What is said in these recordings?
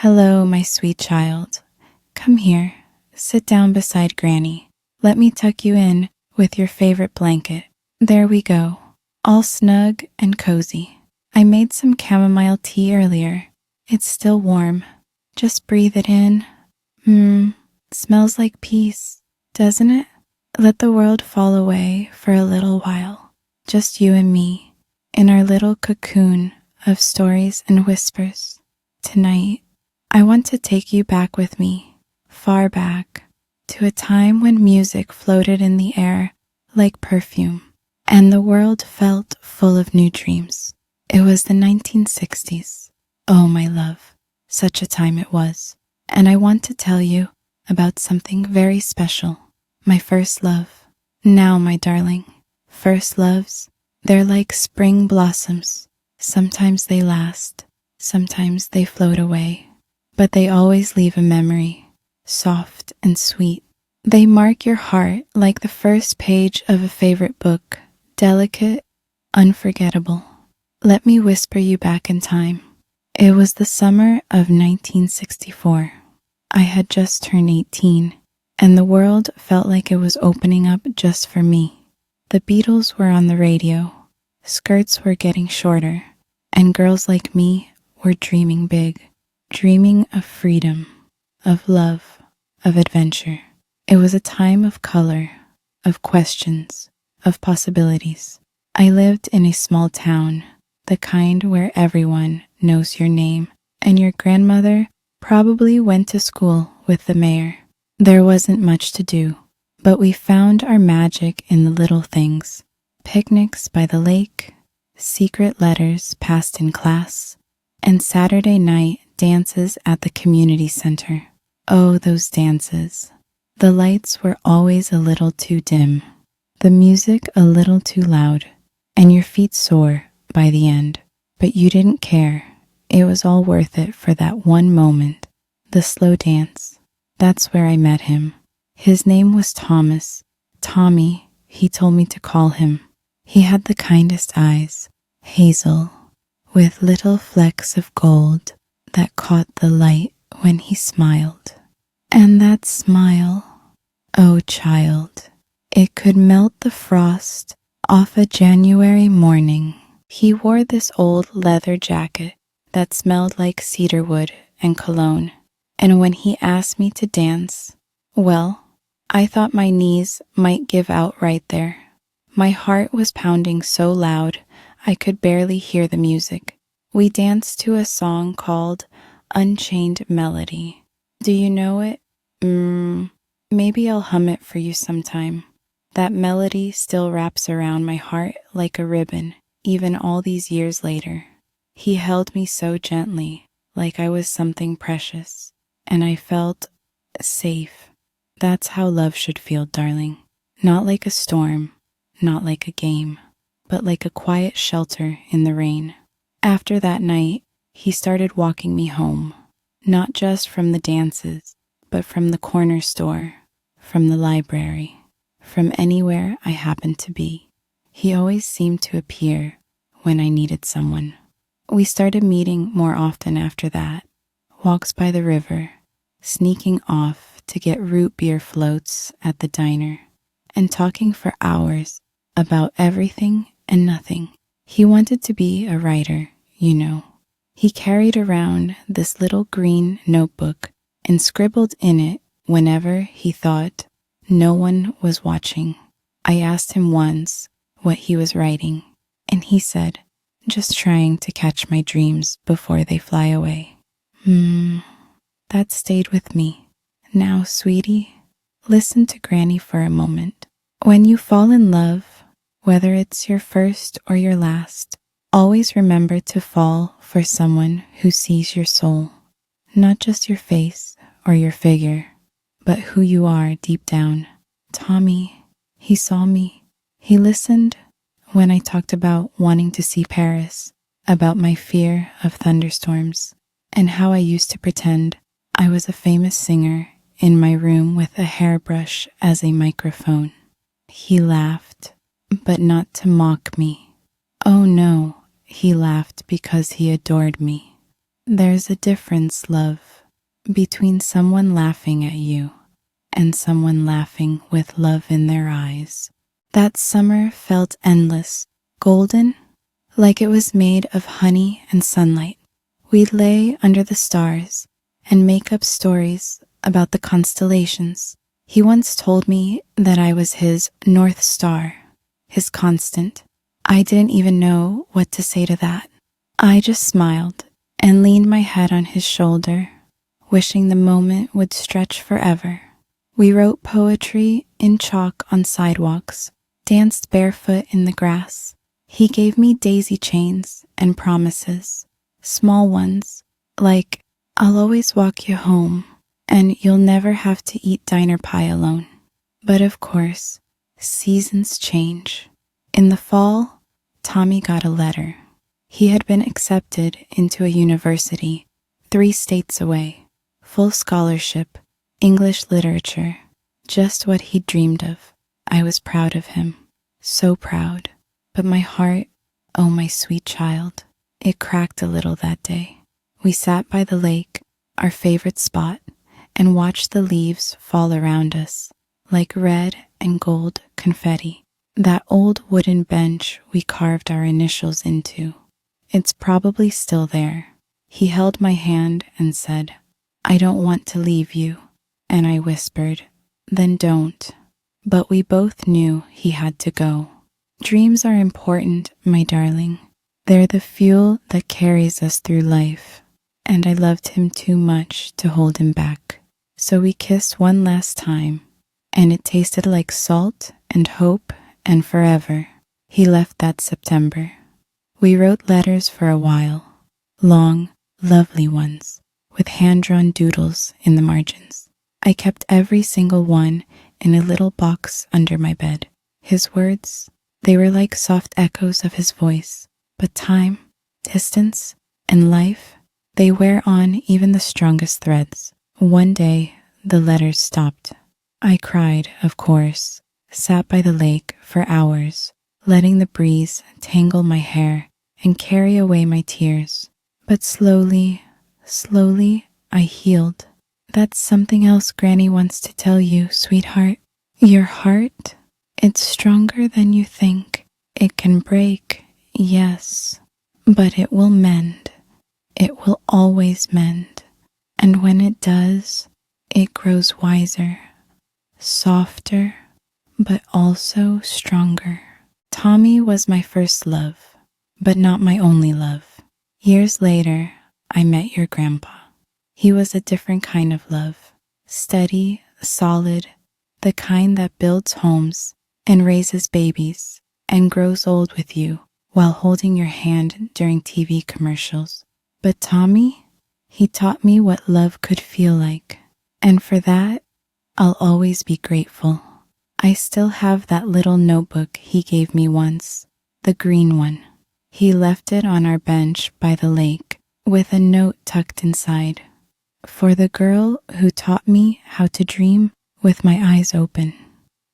Hello, my sweet child. Come here, sit down beside Granny. Let me tuck you in with your favorite blanket. There we go, all snug and cozy. I made some chamomile tea earlier. It's still warm. Just breathe it in. Smells like peace, doesn't it? Let the world fall away for a little while. Just you and me, in our little cocoon of stories and whispers. Tonight, I want to take you back with me, far back, to a time when music floated in the air like perfume, and the world felt full of new dreams. It was the 1960s. Oh, my love, such a time it was. And I want to tell you about something very special, my first love. Now, my darling, first loves, they're like spring blossoms. Sometimes they last, sometimes they float away, but they always leave a memory, soft and sweet. They mark your heart like the first page of a favorite book, delicate, unforgettable. Let me whisper you back in time. It was the summer of 1964. I had just turned 18, and the world felt like it was opening up just for me. The Beatles were on the radio, skirts were getting shorter, and girls like me were dreaming big, dreaming of freedom, of love, of adventure. It was a time of color, of questions, of possibilities. I lived in a small town, the kind where everyone knows your name, and your grandmother probably went to school with the mayor. There wasn't much to do, but we found our magic in the little things. Picnics by the lake, secret letters passed in class, and Saturday night dances at the community center. Oh, those dances. The lights were always a little too dim, the music a little too loud, and your feet sore by the end. But you didn't care. It was all worth it for that one moment, the slow dance. That's where I met him. His name was Thomas. Tommy, he told me to call him. He had the kindest eyes, hazel, with little flecks of gold that caught the light when he smiled. And that smile, oh child, it could melt the frost off a January morning. He wore this old leather jacket that smelled like cedarwood and cologne. And when he asked me to dance, well, I thought my knees might give out right there. My heart was pounding so loud I could barely hear the music. We danced to a song called Unchained Melody. Do you know it? Maybe I'll hum it for you sometime. That melody still wraps around my heart like a ribbon, even all these years later. He held me so gently, like I was something precious, and I felt safe. That's how love should feel, darling. Not like a storm, not like a game, but like a quiet shelter in the rain. After that night, he started walking me home, not just from the dances, but from the corner store, from the library, from anywhere I happened to be. He always seemed to appear when I needed someone. We started meeting more often after that, walks by the river, sneaking off to get root beer floats at the diner, and talking for hours about everything and nothing. He wanted to be a writer, you know. He carried around this little green notebook and scribbled in it whenever he thought no one was watching. I asked him once what he was writing, and he said, just trying to catch my dreams before they fly away. That stayed with me. Now, sweetie, listen to Granny for a moment. When you fall in love, whether it's your first or your last, always remember to fall for someone who sees your soul, not just your face or your figure, but who you are deep down. Tommy, he saw me. He listened when I talked about wanting to see Paris, about my fear of thunderstorms, and how I used to pretend I was a famous singer in my room with a hairbrush as a microphone. He laughed, but not to mock me. Oh no, he laughed because he adored me. There's a difference, love, between someone laughing at you and someone laughing with love in their eyes. That summer felt endless, golden, like it was made of honey and sunlight. We'd lay under the stars and make up stories about the constellations. He once told me that I was his North Star, his constant. I didn't even know what to say to that. I just smiled and leaned my head on his shoulder, wishing the moment would stretch forever. We wrote poetry in chalk on sidewalks, danced barefoot in the grass. He gave me daisy chains and promises, small ones, like, I'll always walk you home, and you'll never have to eat diner pie alone. But of course, seasons change. In the fall, Tommy got a letter. He had been accepted into a university 3 states away, full scholarship, English literature, just what he'd dreamed of. I was proud of him, so proud. But my heart, oh my sweet child, it cracked a little that day. We sat by the lake, our favorite spot, and watched the leaves fall around us, like red and gold confetti. That old wooden bench we carved our initials into. It's probably still there. He held my hand and said, I don't want to leave you. And I whispered, then don't. But we both knew he had to go. Dreams are important, my darling. They're the fuel that carries us through life. And I loved him too much to hold him back. So we kissed one last time, and it tasted like salt and hope and forever. He left that September. We wrote letters for a while, long, lovely ones, with hand-drawn doodles in the margins. I kept every single one in a little box under my bed. His words, they were like soft echoes of his voice, but time, distance, and life, they wear on even the strongest threads. One day, the letters stopped. I cried, of course, sat by the lake for hours, letting the breeze tangle my hair and carry away my tears. But slowly, I healed. That's something else Granny wants to tell you, sweetheart. Your heart, it's stronger than you think. It can break, yes, but it will mend. It will always mend. And when it does, it grows wiser, softer, but also stronger. Tommy was my first love, but not my only love. Years later, I met your grandpa. He was a different kind of love, steady, solid, the kind that builds homes and raises babies and grows old with you while holding your hand during TV commercials. But Tommy, he taught me what love could feel like, and for that, I'll always be grateful. I still have that little notebook he gave me once, the green one. He left it on our bench by the lake with a note tucked inside. For the girl who taught me how to dream with my eyes open.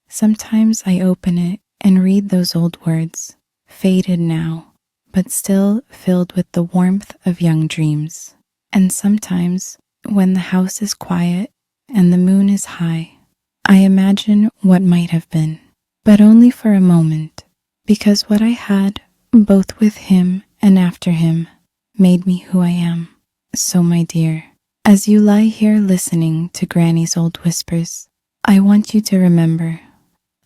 Sometimes I open it and read those old words, faded now, but still filled with the warmth of young dreams. And sometimes, when the house is quiet and the moon is high, I imagine what might have been, but only for a moment, because what I had, both with him and after him, made me who I am. So, my dear, as you lie here listening to Granny's old whispers, I want you to remember,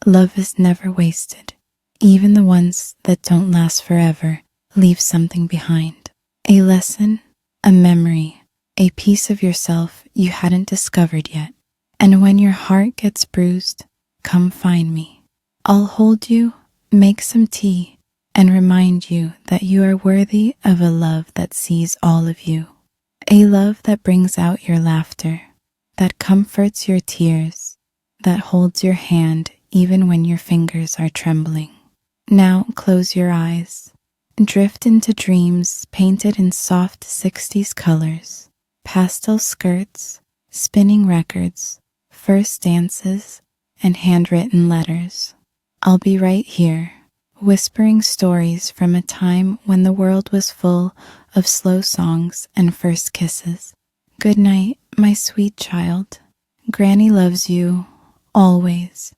love is never wasted. Even the ones that don't last forever leave something behind. A lesson, a memory, a piece of yourself you hadn't discovered yet. And when your heart gets bruised, come find me. I'll hold you, make some tea, and remind you that you are worthy of a love that sees all of you. A love that brings out your laughter, that comforts your tears, that holds your hand even when your fingers are trembling. Now close your eyes. Drift into dreams painted in soft 60s colors, pastel skirts, spinning records, first dances, and handwritten letters. I'll be right here, whispering stories from a time when the world was full of slow songs and first kisses. Good night, my sweet child. Granny loves you always.